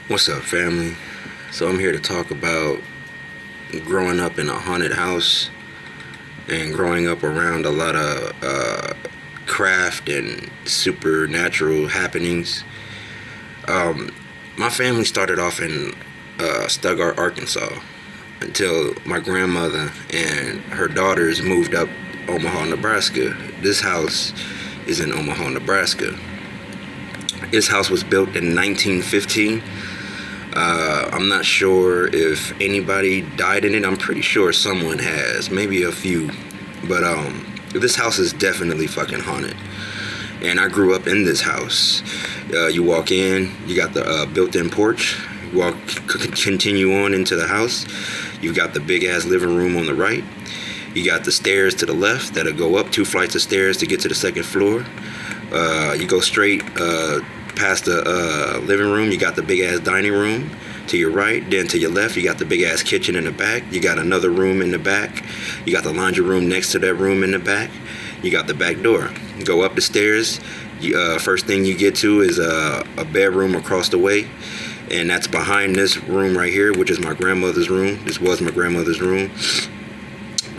What's up, family? So I'm here to talk about growing up in a haunted house and growing up around a lot of craft and supernatural happenings. My family started off in Stuttgart, Arkansas, until my grandmother and her daughters moved up Omaha, Nebraska. This house is in Omaha, Nebraska. This house was built in 1915. I'm not sure if anybody died in it. I'm pretty sure someone has, maybe a few. But this house is definitely fucking haunted. And I grew up in this house. You walk in, you got the built-in porch. Continue on into the house. You've got the big-ass living room on the right. You got the stairs to the left that'll go up 2 flights of stairs to get to the second floor. You go straight past the living room. You got the big-ass dining room to your right. Then to your left, you got the big-ass kitchen in the back. You got another room in the back. You got the laundry room next to that room in the back. You got the back door. You go up the stairs. First thing you get to is a bedroom across the way. And that's behind this room right here, which is my grandmother's room. This was my grandmother's room.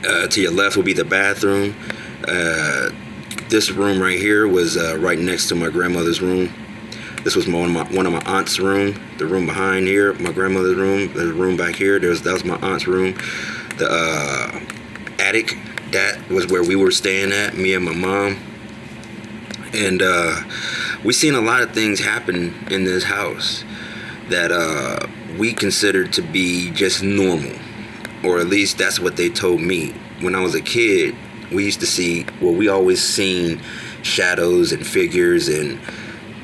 To your left will be the bathroom. This room right here was right next to my grandmother's room. This was one of my aunt's room. The room behind here, my grandmother's room. The room back here, that was my aunt's room. The attic, that was where we were staying at, me and my mom. And we seen a lot of things happen in this house that we considered to be just normal, or at least that's what they told me. When I was a kid, we used to see, well, we always seen shadows and figures and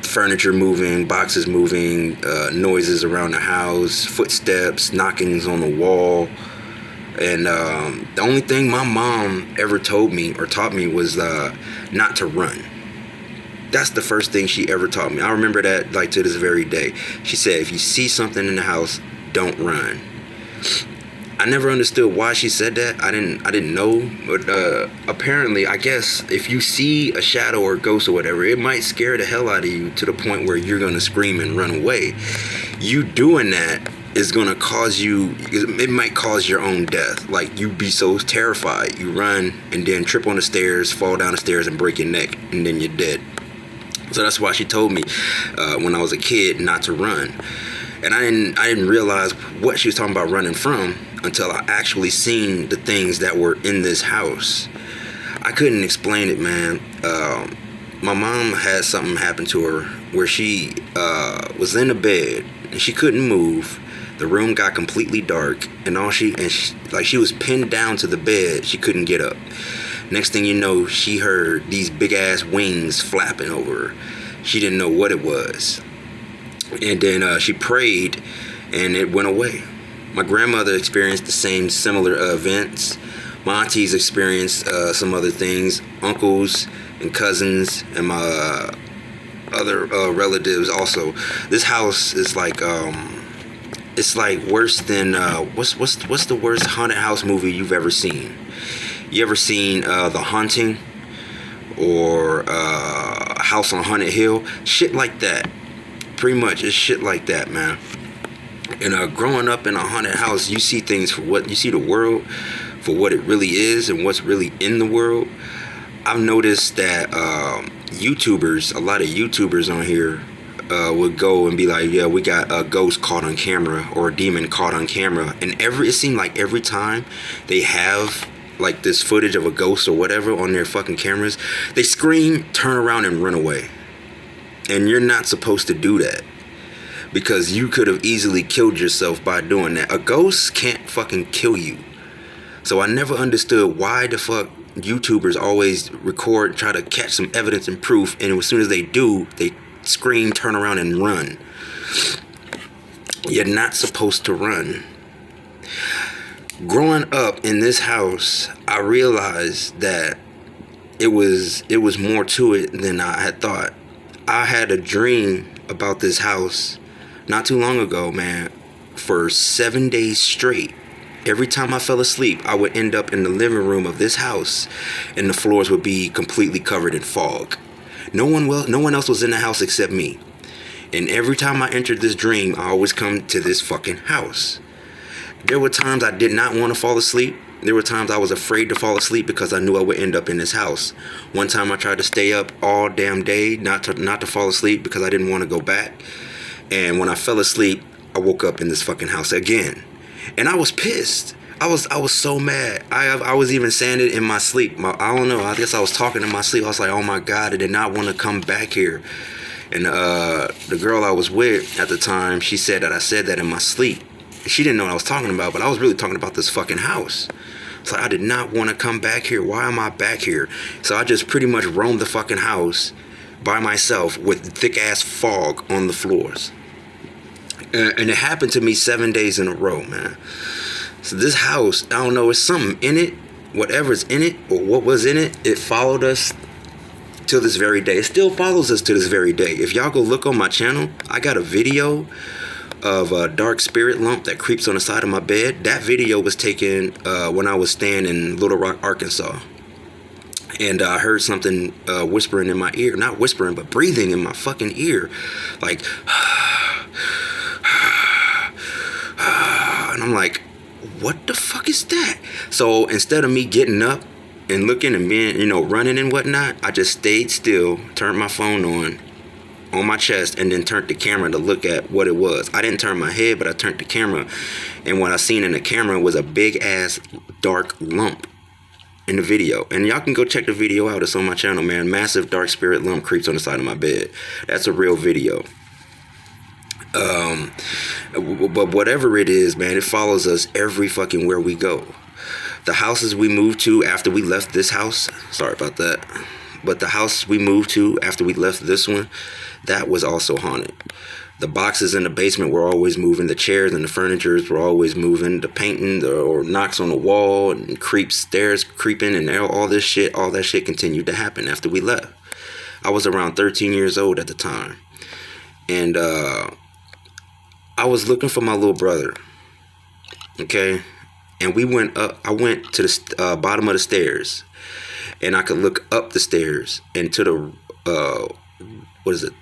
furniture moving, boxes moving, noises around the house, footsteps, knockings on the wall. And the only thing my mom ever told me or taught me was not to run. That's the first thing she ever taught me. I remember that like to this very day. She said, if you see something in the house, don't run. I never understood why she said that. I didn't know. But apparently, I guess if you see a shadow or a ghost or whatever, it might scare the hell out of you to the point where you're going to scream and run away. You doing that is going to cause you, it might cause your own death. Like, you be so terrified, you run and then trip on the stairs, fall down the stairs and break your neck, and then you're dead. So that's why she told me when I was a kid not to run. And I didn't realize what she was talking about running from until I actually seen the things that were in this house. I couldn't explain it, man. My mom had something happen to her where she was in a bed and she couldn't move. The room got completely dark, and she was pinned down to the bed. She couldn't get up. Next thing you know, she heard these big ass wings flapping over her. She didn't know what it was. And then she prayed, and it went away. My grandmother experienced the same similar events. My aunties experienced some other things. Uncles and cousins and my other relatives also. This house is like it's like worse than what's the worst haunted house movie you've ever seen? You ever seen The Haunting or House on Haunted Hill? Shit like that. Pretty much, it's shit like that, man. And growing up in a haunted house, you see things for what you see, the world for what it really is and what's really in the world. I've noticed that YouTubers, a lot of YouTubers on here would go and be like, yeah, we got a ghost caught on camera or a demon caught on camera. And it seemed like every time they have like this footage of a ghost or whatever on their fucking cameras, they scream, turn around and run away. And you're not supposed to do that, because you could have easily killed yourself by doing that. A ghost can't fucking kill you. So I never understood why the fuck YouTubers always record, try to catch some evidence and proof, and as soon as they do, they scream, turn around and run. You're not supposed to run. Growing up in this house, I realized that it was more to it than I had thought. I had a dream about this house not too long ago, man, for 7 days straight. Every time I fell asleep, I would end up in the living room of this house, and the floors would be completely covered in fog. No one else was in the house except me. And every time I entered this dream, I always come to this fucking house. There were times I did not want to fall asleep. There were times I was afraid to fall asleep because I knew I would end up in this house. One time I tried to stay up all damn day, not to fall asleep because I didn't want to go back. And when I fell asleep, I woke up in this fucking house again. And I was pissed. I was so mad. I was even saying it in my sleep. I don't know. I guess I was talking in my sleep. I was like, oh my God, I did not want to come back here. And the girl I was with at the time, she said that I said that in my sleep. She didn't know what I was talking about, but I was really talking about this fucking house. So I did not want to come back here. Why am I back here? So I just pretty much roamed the fucking house by myself with thick ass fog on the floors. And it happened to me 7 days in a row, man. So this house, I don't know, it's something in it. Whatever's in it or what was in it, it followed us till this very day. It still follows us to this very day. If y'all go look on my channel, I got a video of a dark spirit lump that creeps on the side of my bed. That video was taken when I was staying in Little Rock, Arkansas. And I heard something whispering in my ear. Not whispering, but breathing in my fucking ear. Like, and I'm like, what the fuck is that? So instead of me getting up and looking and being, running and whatnot, I just stayed still, turned my phone on my chest, and then turned the camera to look at what it was. I didn't turn my head, but I turned the camera, and what I seen in the camera was a big ass dark lump in the video. And y'all can go check the video out. It's on my channel, man. Massive dark spirit lump creeps on the side of my bed. That's a real video. But whatever it is, man, it follows us every fucking where we go. The houses we moved to after we left this house, sorry about that, but the house we moved to after we left this one, that was also haunted. The boxes in the basement were always moving. The chairs and the furnitures were always moving. The painting or knocks on the wall and stairs creeping and all that shit continued to happen after we left. I was around 13 years old at the time. And I was looking for my little brother. Okay? And we went up. I went to the bottom of the stairs. And I could look up the stairs and to the, what is it?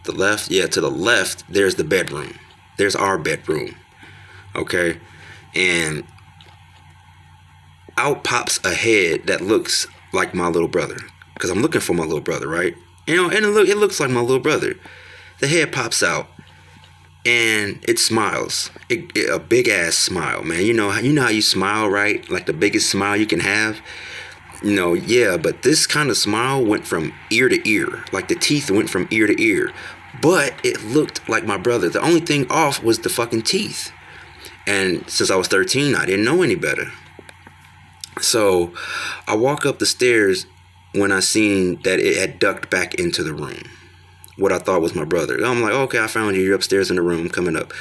The left? Yeah, to the left, there's the bedroom. There's our bedroom. Okay? And out pops a head that looks like my little brother. Because I'm looking for my little brother, right? And it looks like my little brother. The head pops out. And it smiles. A big ass smile, man. You know how you smile, right? Like the biggest smile you can have. Yeah, but this kind of smile went from ear to ear. Like the teeth went from ear to ear. But it looked like my brother. The only thing off was the fucking teeth. And since I was 13, I didn't know any better. So I walk up the stairs when I seen that it had ducked back into the room. What I thought was my brother. I'm like, okay, I found you. You're upstairs in the room. I'm coming up.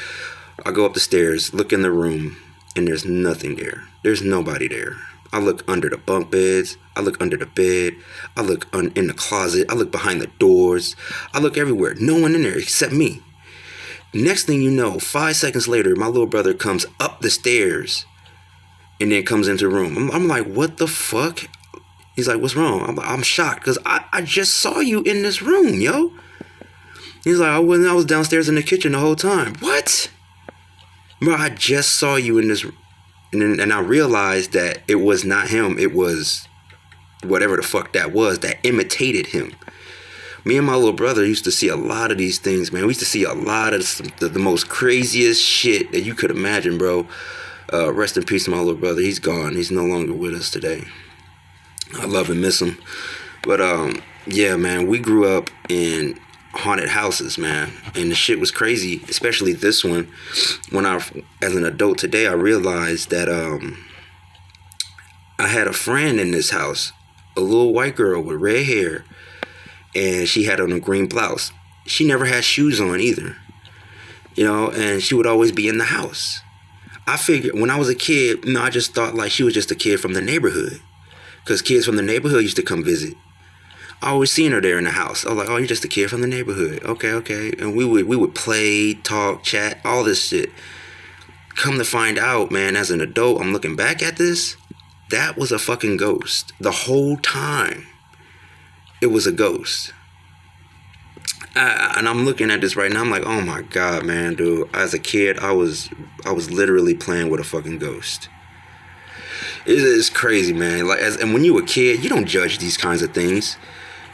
I go up the stairs, look in the room, and there's nothing there. There's nobody there. I look under the bunk beds. I look under the bed. I look in the closet. I look behind the doors. I look everywhere. No one in there except me. Next thing you know, 5 seconds later, my little brother comes up the stairs and then comes into the room. I'm like, what the fuck? He's like, what's wrong? I'm shocked because I just saw you in this room, yo. He's like, I was downstairs in the kitchen the whole time. What? Bro, I just saw you in this. And I realized that it was not him. It was whatever the fuck that was that imitated him. Me and my little brother used to see a lot of these things, man. We used to see a lot of the most craziest shit that you could imagine, bro. Rest in peace to my little brother. He's gone. He's no longer with us today. I love and miss him. But, yeah, man, we grew up in haunted houses, man, and the shit was crazy, especially this one. When as an adult today, I realized that I had a friend in this house, a little white girl with red hair, and she had on a green blouse. She never had shoes on either, and she would always be in the house. I figured when I was a kid, I just thought like she was just a kid from the neighborhood, because kids from the neighborhood used to come visit. I always seen her there in the house. I was like, oh, you're just a kid from the neighborhood. Okay. And we would play, talk, chat, all this shit. Come to find out, man, as an adult, I'm looking back at this. That was a fucking ghost. The whole time, it was a ghost. And I'm looking at this right now. I'm like, oh my god, man, dude. As a kid, I was literally playing with a fucking ghost. It's crazy, man. Like, and when you a kid, you don't judge these kinds of things.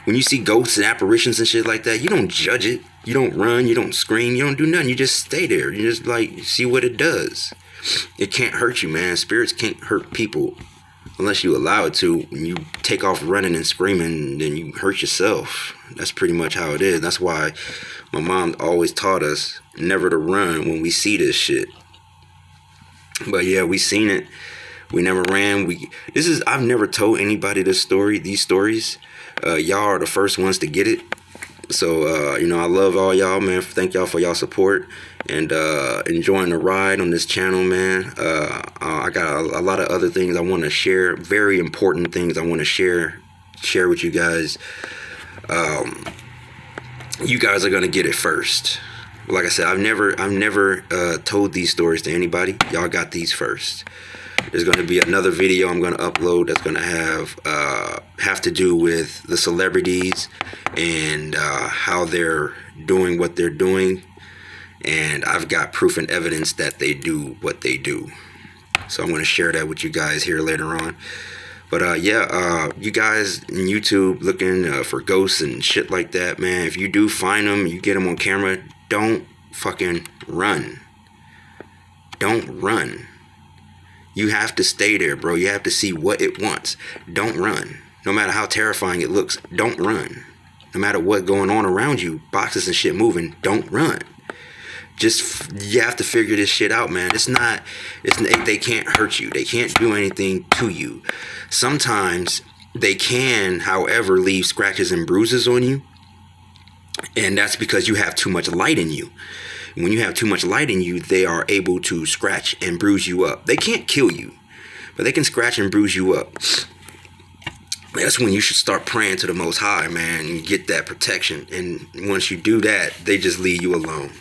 When you see ghosts and apparitions and shit like that, you don't judge it. You don't run. You don't scream. You don't do nothing. You just stay there. You just like see what it does. It can't hurt you, man. Spirits can't hurt people unless you allow it to. When you take off running and screaming, then you hurt yourself. That's pretty much how it is. That's why my mom always taught us never to run when we see this shit. But yeah, we seen it. We never ran. I've never told anybody these stories. Y'all are the first ones to get it. So, I love all y'all, man. Thank y'all for y'all support and enjoying the ride on this channel, man. I got a lot of other things I want to share. Very important things I want to share with you guys. You guys are going to get it first. Like I said, I've never told these stories to anybody. Y'all got these first. There's going to be another video I'm going to upload that's going to have to do with the celebrities and how they're doing what they're doing. And I've got proof and evidence that they do what they do. So I'm going to share that with you guys here later on. But you guys in YouTube looking for ghosts and shit like that, man, if you do find them, you get them on camera, don't fucking run. Don't run. You have to stay there, bro. You have to see what it wants. Don't run. No matter how terrifying it looks, don't run. No matter what's going on around you, boxes and shit moving, don't run. You have to figure this shit out, man. They can't hurt you. They can't do anything to you. Sometimes they can, however, leave scratches and bruises on you. And that's because you have too much light in you. When you have too much light in you, they are able to scratch and bruise you up. They can't kill you, but they can scratch and bruise you up. That's when you should start praying to the Most High, man, and get that protection. And once you do that, they just leave you alone.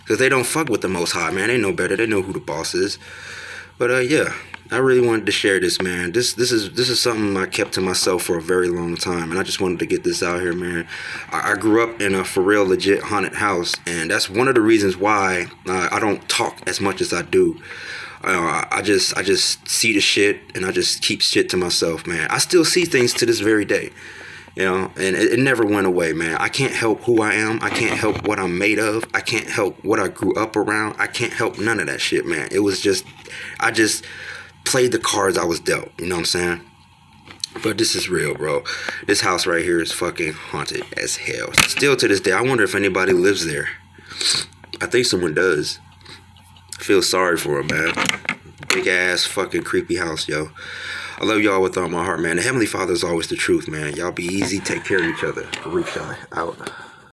Because they don't fuck with the Most High, man. They know better. They know who the boss is. But yeah, I really wanted to share this, man. This is something I kept to myself for a very long time, and I just wanted to get this out here, man. I grew up in a for real legit haunted house, and that's one of the reasons why I don't talk as much as I do. I just see the shit, and I just keep shit to myself, man. I still see things to this very day. And it never went away, man. I can't help who I am. I can't help what I'm made of. I can't help what I grew up around. I can't help none of that shit, man. I just played the cards I was dealt. You know what I'm saying? But this is real, bro. This house right here is fucking haunted as hell. Still to this day, I wonder if anybody lives there. I think someone does. I feel sorry for them, man. Big ass fucking creepy house, yo. I love y'all with all my heart, man. The Heavenly Father is always the truth, man. Y'all be easy. Take care of each other. Reach out.